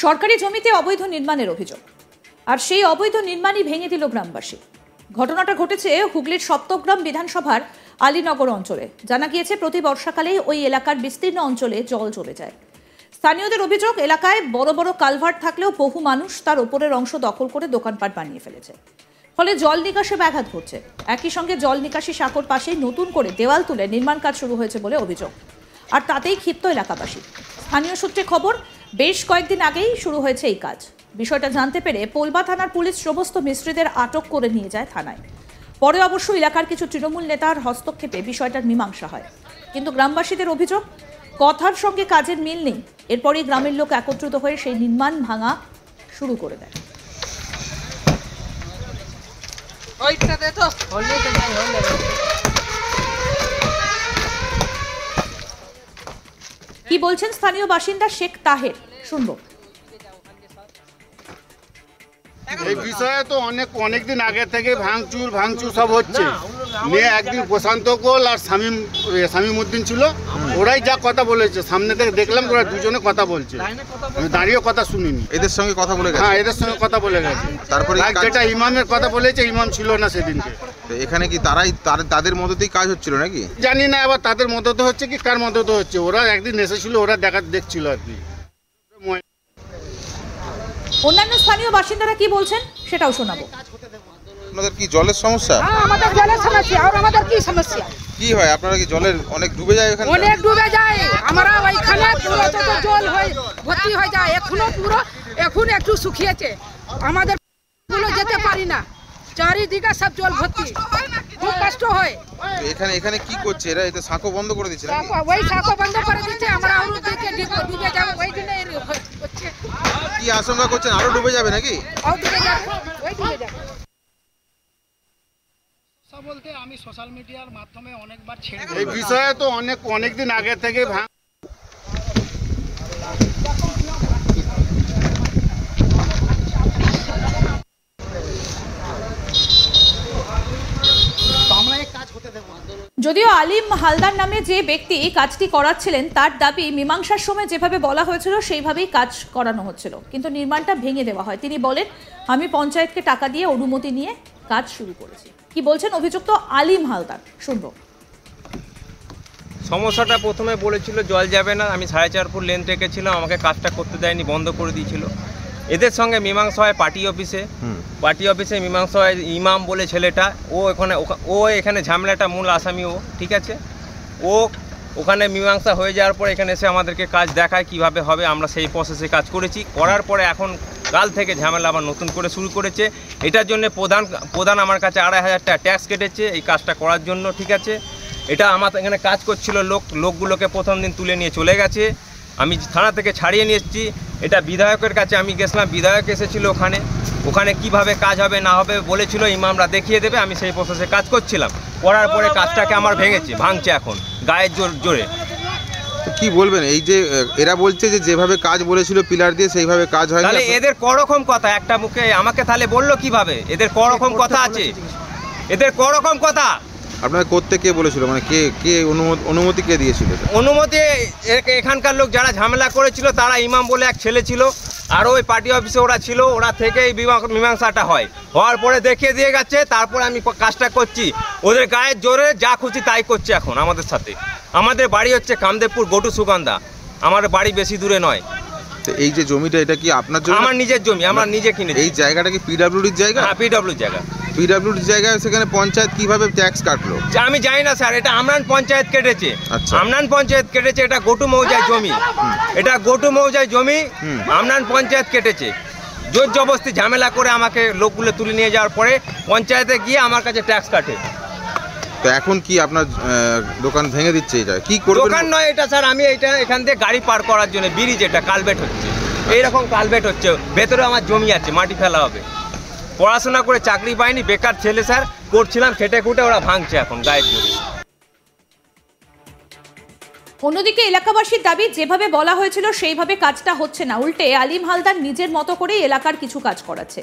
সরকারি জমিতে অবৈধ নির্মাণের অভিযোগ, আর সেই অবৈধ নির্মাণই ভেঙে দিল গ্রামবাসী। ঘটনাটা ঘটেছে হুগলির সপ্তগ্রাম বিধানসভার আলীনগর অঞ্চলে। জানা গিয়েছে প্রতি বর্ষাকালেই ওই এলাকার বিস্তীর্ণ অঞ্চলে জল জমে যায়। স্থানীয়দের অভিযোগ, এলাকায় বড় বড় কালভার্ট থাকলেও বহু মানুষ তার ওপরের অংশ দখল করে দোকানপাট বানিয়ে ফেলেছে, ফলে জল নিকাশে ব্যাঘাত ঘটছে। একই সঙ্গে জল নিকাশি সাঁকোর পাশেই নতুন করে দেওয়াল তুলে নির্মাণ কাজ শুরু হয়েছে বলে অভিযোগ, আর তাতেই ক্ষিপ্ত এলাকাবাসী। স্থানীয় সূত্রে খবর, বেশ কয়েকদিন আগেই শুরু হয়েছে এই কাজ। বিষয়টা জানতে পেরে পোলবা থানার পুলিশ সমস্ত মিস্ত্রিদের আটক করে নিয়ে যায় থানায়। পরে অবশ্য এলাকার কিছু তৃণমূল নেতার হস্তক্ষেপে বিষয়টার মীমাংসা হয়, কিন্তু গ্রামবাসীদের অভিযোগ কথার সঙ্গে কাজের মিল নেই। এরপরই গ্রামের লোক একত্রিত হয়ে সেই নির্মাণ ভাঙা শুরু করে দেয়। কি বলছেন স্থানীয় বাসিন্দা শেখ তাহের, শুনবো। এই বিষয়ে তো অনেকদিন আগে থেকে ভাঙচুর সব হচ্ছে। নিয়ে একদিন প্রশান্ত কোল আর শামীমউদ্দিন ছিল, ওরাই যা কথা বলেছে, সামনে থেকে দেখলাম ওরা দুজনে কথা বলছে, আমি দাঁড়িয়ে কথা শুনিনি। এদের সঙ্গে কথা বলে গেছে? হ্যাঁ, এদের সঙ্গে কথা বলে গেছে। তারপরে যেটা ইমামের কথা বলেছে, ইমাম ছিল না সেদিনকে। এখানে কি তাদের মদতেই কাজ হচ্ছিল নাকি জানি না, এবার তাদের মদতে হচ্ছে কি কার মদতে হচ্ছে। ওরা একদিন এসেছিল, ওরা দেখছিল আর কি। অন্যান্য স্থানীয় বাসিন্দারা কি বলছেন সেটাও শোনাবো। আপনাদের কি জলের সমস্যা? আমাদের জলের সমস্যা। আর আমাদের কি সমস্যা? কি হয়, আপনারা কি জলের অনেক ডুবে যায়? এখানে অনেক ডুবে যায়। আমরা ওইখানে পুরো তো জল হয়ে ভর্তি হয়ে যায়। এখন একটু শুকিয়েছে, আমাদের গুলো যেতে পারি না, চারিদিকে সব জল ভর্তি, খুব কষ্ট হয়। এখানে কি করছে এরা? এটা সাঁকো বন্ধ করে দিচ্ছে নাকি? ওই সাঁকো বন্ধ করে দিচ্ছে, আমরা আরো দিকে ডুবে যাবো, ওই জন্য হচ্ছে। কি আশঙ্কা করছেন আরো ডুবে যাবে নাকি? ডুবে যাবে, ওই ডুবে যাবে। বলতে আমি সোশ্যাল মিডিয়ার মাধ্যমে অনেকবার ছেড়ে এই বিষয়ে তো অনেকদিন আগে থেকে যদিও আলিম হালদার নামে যে ব্যক্তি কাজটি করাচ্ছিলেন তার দাবি, মীমাংসার সময় যেভাবে বলা হয়েছিল সেইভাবেই কাজ করানো হচ্ছিল, কিন্তু নির্মাণটা ভেঙে দেওয়া হয়। তিনি বলেন, আমি পঞ্চায়েতকে টাকা দিয়ে অনুমতি নিয়ে কাজ শুরু করেছি। কি বলছেন অভিযুক্ত আলিম হালদার, শুনবো। সমস্যাটা প্রথমে বলেছিল জল যাবে না, আমি 4.5 ফুট লেন্থ রেখেছিলাম, আমাকে কাজটা করতে দেয়নি, বন্ধ করে দিয়েছিল। এদের সঙ্গে মীমাংসা হয় পার্টি অফিসে মীমাংসা হয়। ইমাম বলে ছেলেটা, ও এখানে ঝামেলাটা মূল আসামি, ও ঠিক আছে। ওখানে মীমাংসা হয়ে যাওয়ার পর এখানে এসে আমাদেরকে কাজ দেখায় কিভাবে হবে। আমরা সেই প্রসেসে কাজ করেছি, করার পরে এখন কাল থেকে ঝামেলা আবার নতুন করে শুরু করেছে। এটার জন্য প্রধান আমার কাছে 2,500 টাকা ট্যাক্স কেটেছে এই কাজটা করার জন্য, ঠিক আছে। এটা আমার এখানে কাজ করছিল লোকগুলোকে প্রথম দিন তুলে নিয়ে চলে গেছে, আমি থানা থেকে ছাড়িয়ে নিয়ে এসেছি। এটা বিধায়কের কাছে আমি গেছিলাম, বিধায়ক এসেছিল ওখানে কিভাবে কাজ হবে না হবে বলেছিল, ইমামরা দেখিয়ে দেবে। আমি সেই প্রসেসে কাজ করছিলাম, করার পরে কাজটাকে আমার ভাঙছে এখন গায়ের জোরে। কি বলবেন, এই যে এরা বলছে যে যেভাবে কাজ বলেছিল পিলার দিয়ে সেইভাবে কাজ হয়, তাহলে এদের করকম কথা একটা মুখে আমাকে তাহলে বললো কিভাবে? এদের করকম কথা আছে, এদের করকম কথা। আপনাকে করতে কে বলেছিল, মানে কে অনুমতি কে দিয়েছিল? অনুমতি এখানকার লোক যারা ঝামেলা করেছিল তারা, ইমাম বলে এক ছেলে ছিল, আর ওই পার্টি অফিসে ওরা ছিল, ওরা থেকেই মীমাংসাটা হওয়ার পরে দেখিয়ে দিয়ে গেছে। তারপরে আমি কাজটা করছি, ওদের গায়ের জোরে যা খুশি তাই করছে এখন আমাদের সাথে। আমাদের বাড়ি হচ্ছে কামদেবপুর গটু সুগন্ধা, আমার বাড়ি বেশি দূরে নয়। এই যে জমিটা, এটা কি আপনার জমি? আমার নিজের জমি, আমরা নিজে কিনেছি। এই জায়গাটা কি পিডব্লিউডির জায়গা? হ্যাঁ, পিডব্লিউডির জায়গা। পিডব্লিউডির জায়গায় সেখানে পঞ্চায়েত কিভাবে ট্যাক্স কাটলো? আমি জানি না স্যার, এটা আমরান পঞ্চায়েত কেটেছে। আমরান পঞ্চায়েত কেটেছে, এটা গটু মৌজায় জমি, এটা গটু মৌজায় জমি, আমরান পঞ্চায়েত কেটেছে। জোর জবরদস্তি ঝামেলা করে আমাকে লোকগুলো তুলে নিয়ে যাওয়ার পরে পঞ্চায়েতে গিয়ে আমার কাছে ট্যাক্স কাটে। তো এখন কি আপনার দোকান ভেঙে দিচ্ছে? এটা কি করবেন? দোকান নয় এটা স্যার, আমি এখান থেকে গাড়ি পার করার জন্য ব্রিজ, এটা কালভেট হচ্ছে, এইরকম কালভেট হচ্ছে। ভেতরে আমার জমি আছে, মাটি ফেলা হবে। পড়াশোনা করে চাকরি পাইনি, বেকার ছেলে স্যার, করছিলাম খেটে খুটে, ওরা ভাঙছে এখন গায়ের জোরে। অন্যদিকে এলাকাবাসীর দাবি, যেভাবে বলা হয়েছিল সেইভাবে কাজটা হচ্ছে না, উল্টে আলিম হালদার নিজের মতো করেই এলাকার কিছু কাজ করাচ্ছে।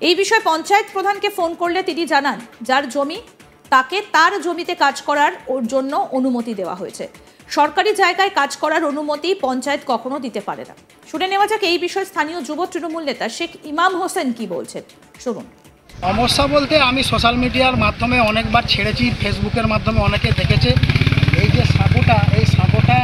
এই বিষয়ে পঞ্চায়েত প্রধানকে ফোন করলে তিনি জানান, যার জমি তাকে তার জমিতে কাজ করার জন্য অনুমতি দেওয়া হয়েছে। সরকারি জায়গায় কাজ করার অনুমতি পঞ্চায়েত কখনো দিতে পারে না। শুনে নেওয়া যাক এই বিষয়ে স্থানীয় যুব তৃণমূল নেতা শেখ ইমাম হোসেন কি বলছেন, শুনুন। সমস্যা বলতে আমি সোশ্যাল মিডিয়ার মাধ্যমে অনেকবার ছেড়েছি, ফেসবুকের মাধ্যমে অনেকে দেখেছে। এই যে সাঁকোটা, এই সাঁকোটা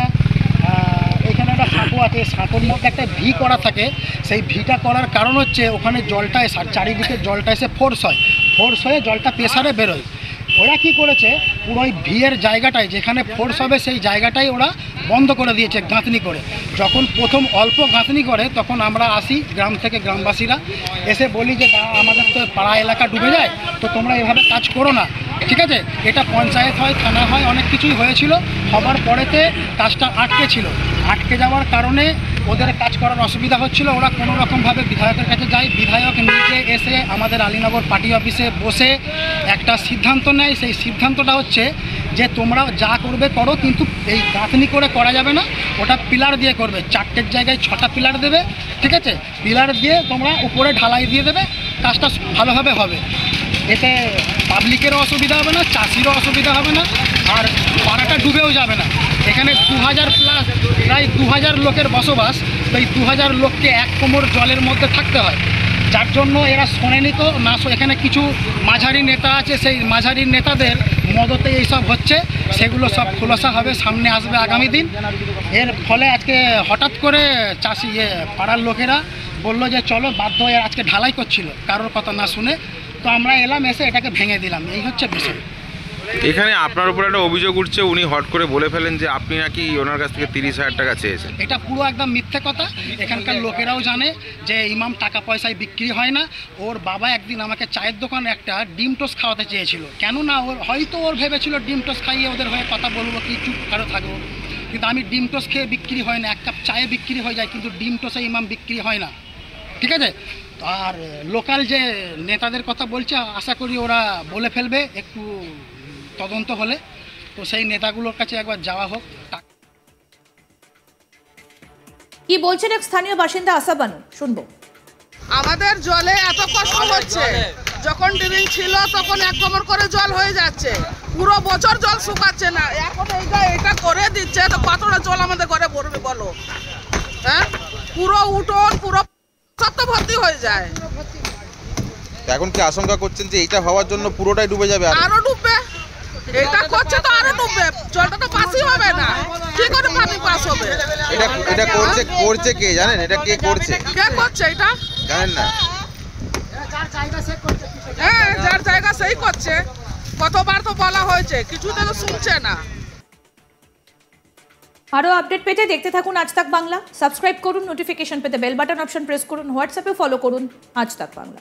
এখানে একটা সাঁকো আছে, সাঁকোর মধ্যে একটা ভি করা থাকে। সেই ভিটা করার কারণ হচ্ছে ওখানে জলটা চারিদিকে জলটা এসে ফোর্স হয়ে জলটা প্রেসারে বেরোয়। ওরা কি করেছে, পুরো ওই ভিয়ের জায়গাটায় যেখানে ফোর্স হবে সেই জায়গাটাই ওরা বন্ধ করে দিয়েছে গাঁথনি করে। যখন প্রথম অল্প গাঁথনি করে তখন আমরা আসি গ্রাম থেকে, গ্রামবাসীরা এসে বলি যে আমাদের তো পাড়া এলাকা ডুবে যায়, তো তোমরা এভাবে কাজ করো না, ঠিক আছে। এটা পঞ্চায়েত হয়, থানা হয়, অনেক কিছুই হয়েছিল। হবার পরেতে কাজটা আটকে যাওয়ার কারণে ওদের কাজ করার অসুবিধা হচ্ছিল। ওরা কোনো রকমভাবে বিধায়কের কাছে যায়, বিধায়ক নিজে এসে আমাদের আলীনগর পার্টি অফিসে বসে একটা সিদ্ধান্ত নেয়। সেই সিদ্ধান্তটা হচ্ছে যে তোমরা যা করবে করো, কিন্তু এই গাঁথনি করে করা যাবে না, ওটা পিলার দিয়ে করবে। 4টের জায়গায় 6টা পিলার দেবে, ঠিক আছে। পিলার দিয়ে তোমরা উপরে ঢালাই দিয়ে দেবে, কাজটা ভালোভাবে হবে। এতে পাবলিকেরও অসুবিধা হবে না, চাষিরও অসুবিধা হবে না, আর পাড়াটা ডুবেও যাবে না। এখানে 2000 প্লাস, প্রায় 2000 লোকের বসবাস। তো এই 2000 লোককে এক কোমর জলের মধ্যে থাকতে হয়, যার জন্য এরা শোনেনি। তো না, এখানে কিছু মাঝারি নেতা আছে, সেই মাঝারি নেতাদের মদতে এইসব হচ্ছে, সেগুলো সব খোলাসা হবে, সামনে আসবে আগামী দিন। এর ফলে আজকে হঠাৎ করে পাড়ার লোকেরা বললো যে চলো, বাধ্য হয়ে আজকে ঢালাই করছিল কারোর কথা না শুনে। তো আমরা এলাম, এসে এটাকে ভেঙে দিলাম, এই হচ্ছে বিষয়। এখানে আপনার উপর একটা অভিযোগ উঠছে, উনি হট করে বলে ফেলেন যে আপনি নাকি ওনার কাছ থেকে 30,000 টাকা চেয়েছেন। এটা পুরো একদম মিথ্যে কথা। এখানকার লোকেরাও জানে যে ইমাম টাকা পয়সায় বিক্রি হয় না। ওর বাবা একদিন আমাকে চায়ের দোকানে একটা ডিম টোস্ট খাওয়াতে চেয়েছিল, কেননা ওর ভেবেছিল ডিম টোস্ট খাইয়ে ওদের হয়ে কথা বলবো, কি চুপ কারো থাকবো। কিন্তু আমি ডিম টোস্ট খেয়ে বিক্রি হয় না, 1 কাপ চায়ে বিক্রি হয়ে যায়, কিন্তু ডিম টোস্টে ইমাম বিক্রি হয় না, ঠিক আছে। আর লোকাল যে নেতাদের কথা বলছে, আশা করি ওরা বলে ফেলবে একটু তদন্ত হলে। তো সেই নেতাগুলোর কাছে একবার যাওয়া হোক। কি বলছেন এক স্থানীয় বাসিন্দা আসাবানু, শুনবো। আমাদের জলে এত কষ্ট হচ্ছে, যখন ড্রিলিং ছিল তখন 1 কোমর করে জল হয়ে যাচ্ছে, পুরো বছর জল শুকাচ্ছে না। এখন এটা করে দিচ্ছে, তো কতটা জল আমাদের ঘরে ভরবে বলো? হ্যাঁ, পুরো উঠোন পুরো সব তো ভর্তি হয়ে যায়। এখন কি আশঙ্কা করছেন যে এটা হওয়ার জন্য পুরোটাই ডুবে যাবে? আরো ডুববে, এটা করছে তো আরো ডুববে, জলটা তো পাসই হবে না, কি করে পানি পাস হবে? এটা করছে কে জানেন? এটা কে করছে এটা জানেন না? হ্যাঁ, যার জায়গা সেই করছে। কতবার তো বলা হয়েছে, কিছুতে তো শুনছে না। আরও আপডেট পেতে দেখতে থাকুন আজ তাক বাংলা। সাবস্ক্রাইব করুন, নোটিফিকেশন পেতে বেল বাটন অপশন প্রেস করুন, হোয়াটসঅ্যাপে ফলো করুন আজ তাক বাংলা।